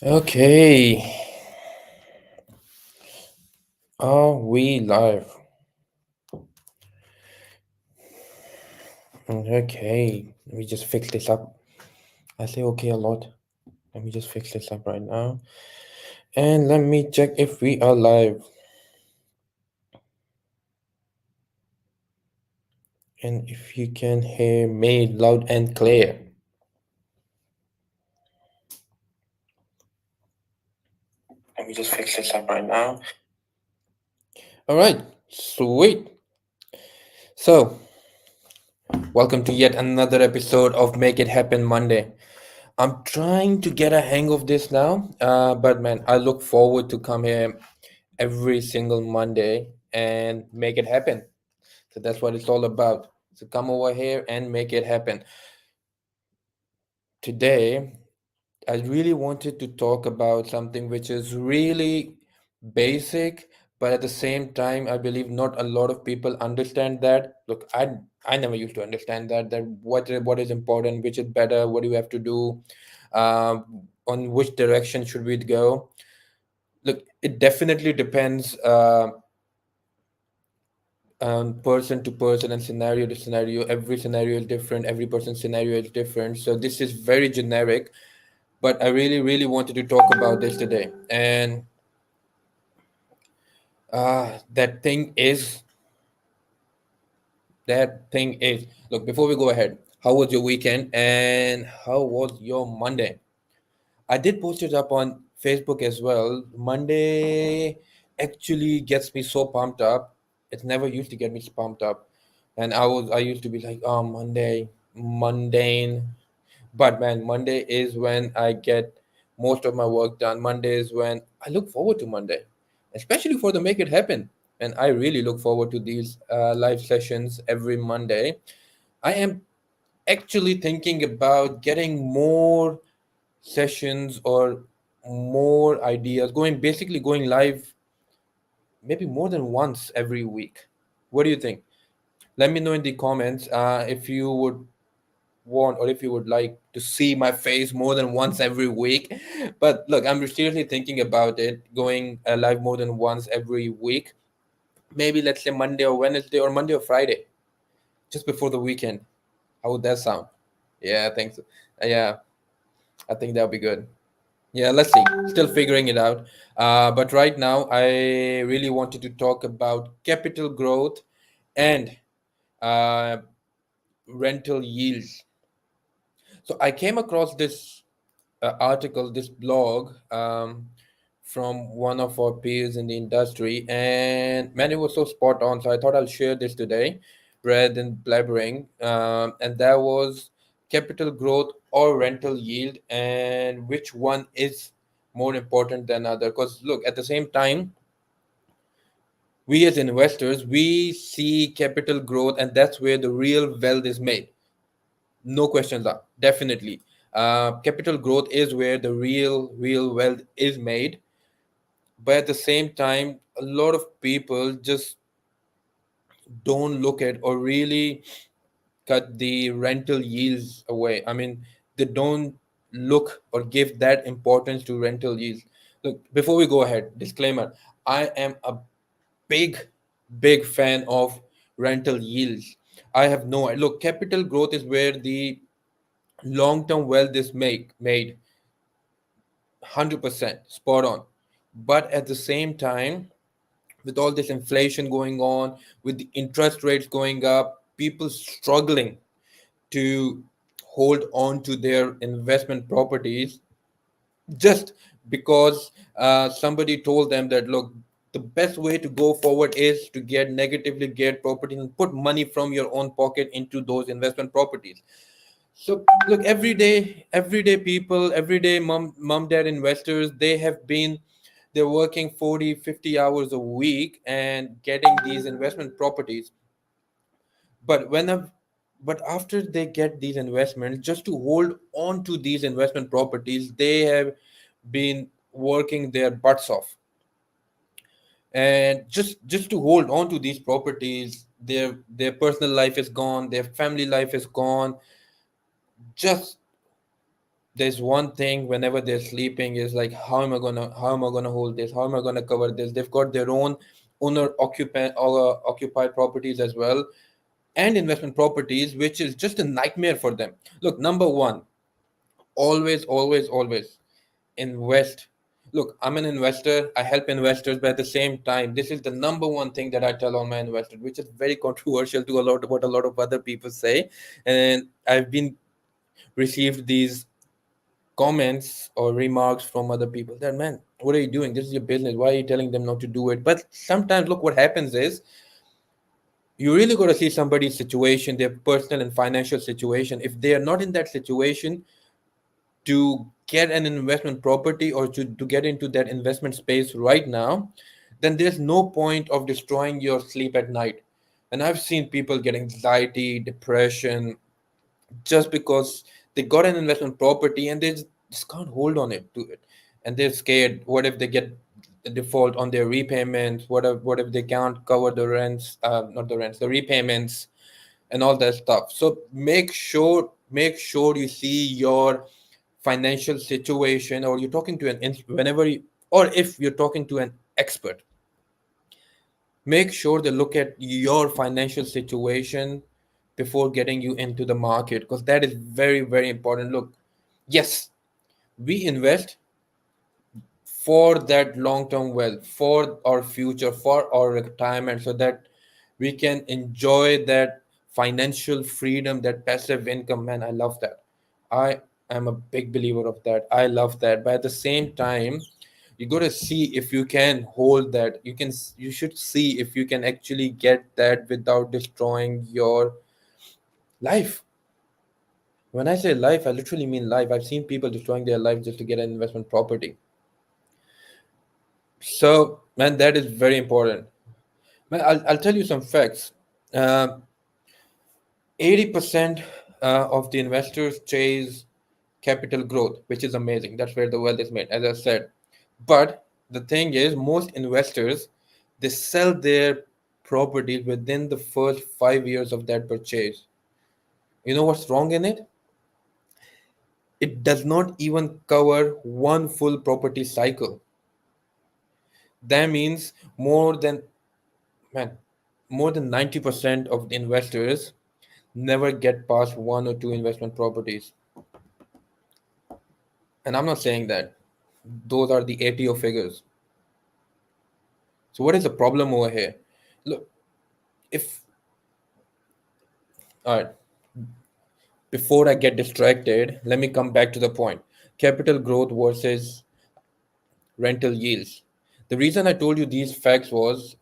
Okay, are we live? Okay, let me just fix this up. I say okay a lot. Let me just fix this up right now. And let me check if we are live. And if you can hear me loud and clear. Let me just fix this up right now. All right, sweet. So, welcome to yet another episode of Make It Happen Monday. I'm trying to get a hang of this now, but man, I look forward to come here every single Monday and make it happen. So that's what it's all about. So come over here and make it happen. Today, I really wanted to talk about something which is really basic, but at the same time, I believe not a lot of people understand that. Look, I never used to understand that what is important, which is better, what do you have to do, uh, on which direction should we go. Look, it definitely depends. Person to person and scenario to scenario. Every scenario is different, every person's scenario is different, so this is very generic, but I really wanted to talk about this today. And that thing is look, before we go ahead, how was your weekend and how was your Monday? I did post it up on Facebook as well. Monday actually gets me so pumped up. It never used to get me pumped up. And I used to be like, oh, Monday, mundane. But man, Monday is when I get most of my work done. Monday is when I look forward to Monday, especially for the Make It Happen. And I really look forward to these live sessions every Monday. I am actually thinking about getting more sessions or more ideas going live maybe more than once every week. What do you think? Let me know in the comments if you would want or if you would like to see my face more than once every week. But look, I'm seriously thinking about it, going live more than once every week. Maybe let's say Monday or Wednesday or Monday or Friday, just before the weekend. How would that sound? Yeah, I think so. Yeah, I think that would be good. Yeah, let's see. Still figuring it out. But right now, I really wanted to talk about capital growth and uh, rental yields. So I came across this article, this blog from one of our peers in the industry, and man, it was so spot on. So I thought I'll share this today rather than blabbering. And that was capital growth or rental yield, and which one is more important than other. Because look, at the same time, we as investors, we see capital growth, and that's where the real wealth is made. No questions are definitely. Capital growth is where the real wealth is made, but at the same time, a lot of people just don't look at or really cut the rental yields away. I mean, they don't look or give that importance to rental yields. Look, before we go ahead, disclaimer: I am a big, big fan of rental yields. I have no look. Capital growth is where the long-term wealth is made 100% spot on. But at the same time, with all this inflation going on, with the interest rates going up, people struggling to hold on to their investment properties just because somebody told them that, look, the best way to go forward is to get negatively geared properties and put money from your own pocket into those investment properties. So look, everyday people, everyday dad investors, they're working 40, 50 hours a week and getting these investment properties. But but after they get these investments, just to hold on to these investment properties, they have been working their butts off. And just to hold on to these properties, their personal life is gone, their family life is gone, just there's one thing whenever they're sleeping is like, how am I gonna hold this? How am I gonna cover this? They've got their own owner occupant or occupied properties as well, and investment properties, which is just a nightmare for them. Look, number one, always, always, always invest. Look, I'm an investor. I help investors, but at the same time, this is the number one thing that I tell all my investors, which is very controversial to a lot of what a lot of other people say. And I've been received these comments or remarks from other people that, man, what are you doing? This is your business. Why are you telling them not to do it? But sometimes, look, what happens is you really got to see somebody's situation, their personal and financial situation. If they are not in that situation to get an investment property or to get into that investment space right now, then there's no point of destroying your sleep at night. And I've seen people get anxiety, depression, just because they got an investment property and they just can't hold on it to it, and they're scared. What if they get the default on their repayments? What if they can't cover the rents, not the rents, the repayments, and all that stuff? So make sure you see your financial situation, or you're talking to whenever you, or if you're talking to an expert, make sure they look at your financial situation before getting you into the market, because that is very, very important. Look, yes, we invest for that long term wealth, for our future, for our retirement, so that we can enjoy that financial freedom, that passive income. Man, I love that. I am a big believer of that. I love that. But at the same time, you got to see if you can hold that. You should see if you can actually get that without destroying your life. When I say life, I literally mean life. I've seen people destroying their life just to get an investment property. So, man, that is very important. Man, I'll tell you some facts. Uh, 80% of the investors chase capital growth, which is amazing. That's where the wealth is made, as I said. But the thing is, most investors, they sell their properties within the first 5 years of that purchase. You know what's wrong in it? It does not even cover one full property cycle. That means man, more than 90% of the investors never get past one or two investment properties. And I'm not saying that. Those are the ATO figures. So what is the problem over here? Look, if all right, before I get distracted, let me come back to the point. Capital growth versus rental yields. The reason I told you these facts was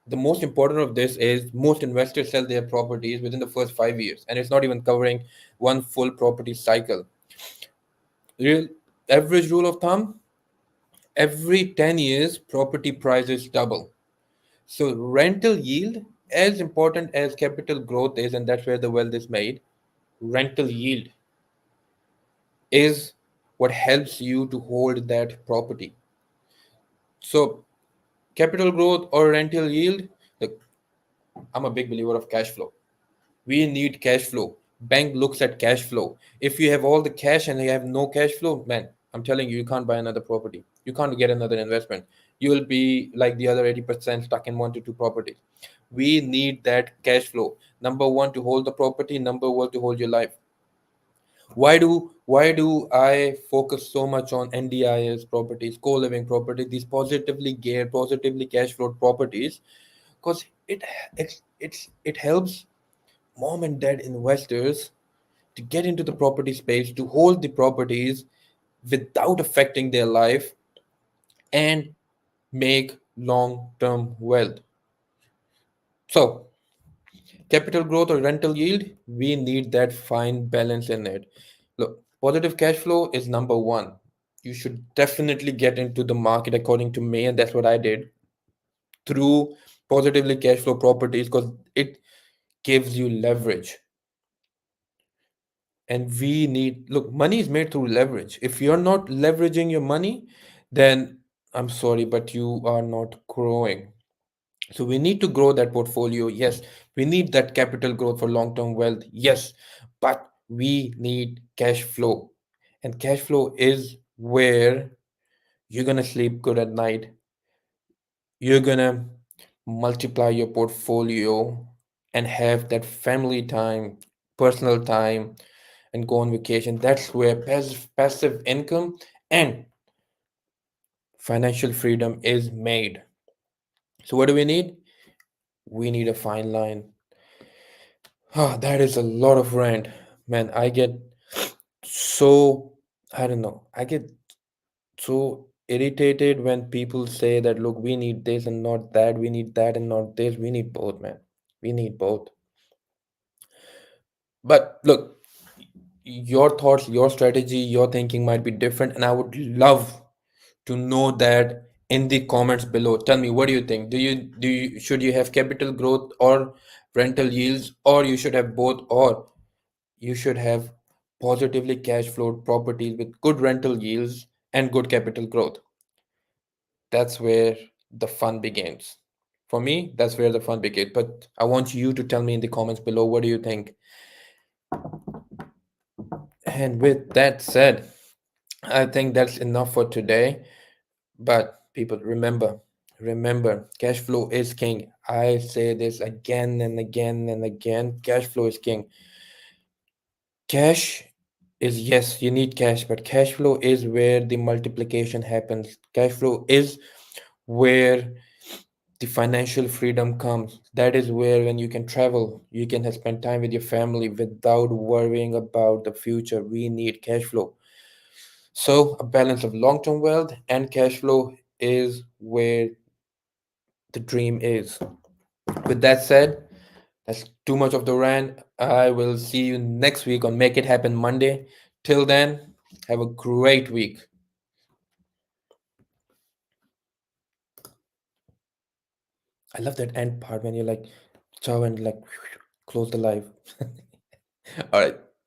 the most important of this is most investors sell their properties within the first 5 years, and it's not even covering one full property cycle. Real average rule of thumb, every 10 years, property prices double. So rental yield, as important as capital growth is, and that's where the wealth is made, rental yield is what helps you to hold that property. So capital growth or rental yield, look, I'm a big believer of cash flow. We need cash flow. Bank looks at cash flow. If you have all the cash and you have no cash flow, man, I'm telling you, you can't buy another property. You can't get another investment. You will be like the other 80% stuck in one to two properties. We need that cash flow. Number one, to hold the property. Number one, to hold your life. Why do I focus so much on NDIS properties, co-living properties, these positively geared, positively cash flowed properties? Because it helps mom and dad investors to get into the property space, to hold the properties without affecting their life, and make long term wealth. So, capital growth or rental yield, we need that fine balance in it. Look, positive cash flow is number one. You should definitely get into the market according to me, and that's what I did through positively cash flow properties, because it gives you leverage. And we need, look, money is made through leverage. If you're not leveraging your money, then I'm sorry, but you are not growing. So we need to grow that portfolio. Yes, we need that capital growth for long term wealth. Yes, but we need cash flow. And cash flow is where you're gonna sleep good at night. You're gonna multiply your portfolio and have that family time, personal time, and go on vacation. That's where passive income and financial freedom is made. So, what do we need? We need a fine line. Ah, that is a lot of rent. Man, I get so, I don't know, I get so irritated when people say that, look, we need this and not that, we need that and not this. We need both, man. We need both. But look, your thoughts, your strategy, your thinking might be different, and I would love to know that in the comments below. Tell me, what do you think? Do you should you have capital growth or rental yields, or you should have both, or you should have positively cash flowed properties with good rental yields and good capital growth? That's where the fun begins. For me, that's where the fun begins. But I want you to tell me in the comments below, what do you think? And with that said, I think that's enough for today. But people, remember, cash flow is king. I say this again and again and again. Cash flow is king. Cash is, yes, you need cash, but cash flow is where the multiplication happens. Cash flow is where the financial freedom comes. That is where, when you can travel, you can spend time with your family without worrying about the future. We need cash flow. So, a balance of long term wealth and cash flow is where the dream is. With that said, that's too much of the rant. I will see you next week on Make It Happen Monday. Till then, have a great week. I love that end part when you're like, ciao, and like, close the live. All right.